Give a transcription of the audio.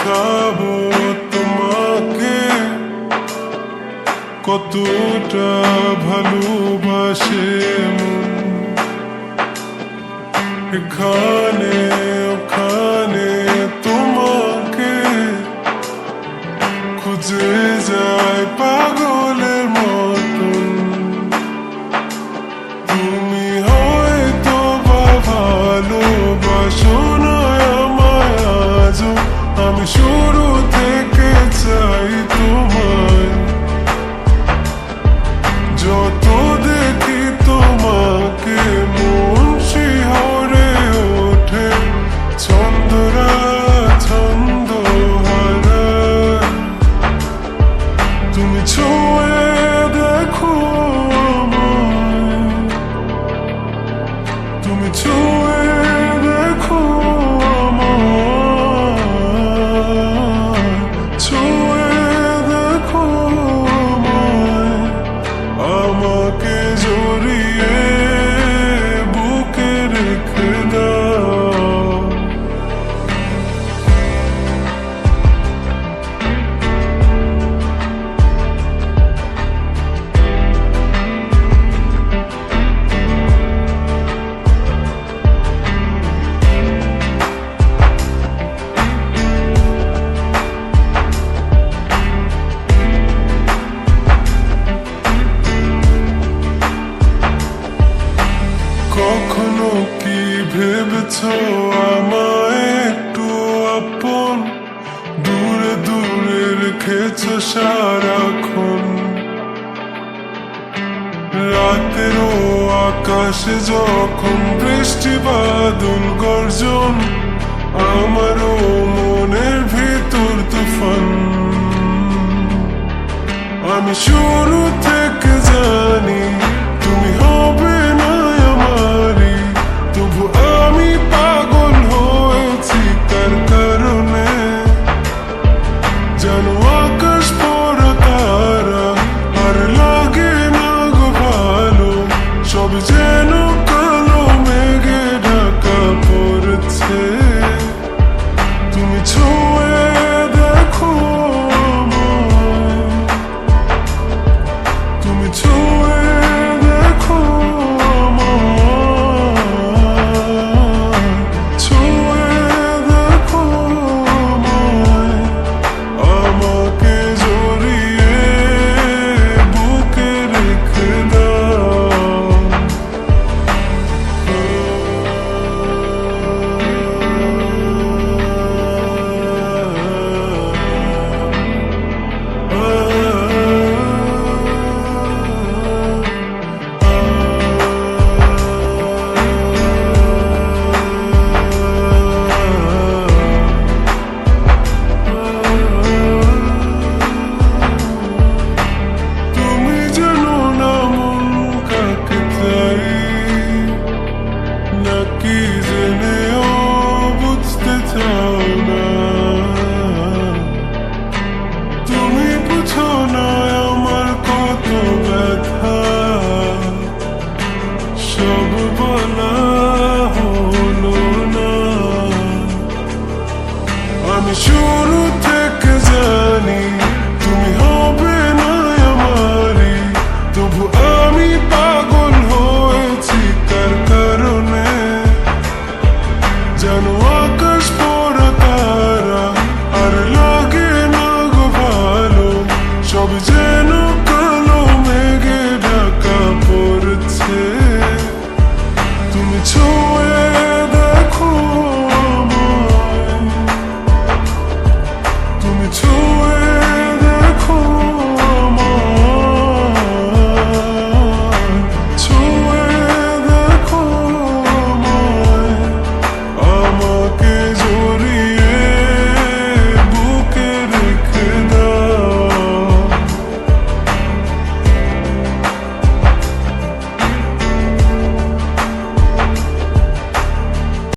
দেখাবো তোমাকে কতটা ভালোবাসে মন। এখানে ওখানে তোমাকে খুঁজে যায় পাগলের মতন। তুমি হয়তো বা ভালোবাসো না আমায় আজও, আমি শুরু থেকে চাই তোমায়। যত দেখি তোমাকে মন শিহরে ওঠে, ছন্দরা ছন্দ হারায়। তুমি ছুঁয়ে দেখো আমায়, তুমি ছুঁয়ে দেখো আমায়, ছুঁয়ে দেখো আমায়। আমাকে জড়িয়ে বুকে রেখে দাও। কখনো কি ভেবেছ আমায় একটু আপন, দূরে দূরে রেখেছ সারাক্ষণ। রাতেরও আকাশে যখন বৃষ্টি বাদল গর্জন, আমারও মনের ভিতর তুফান। আমি শুরু থেকে জানি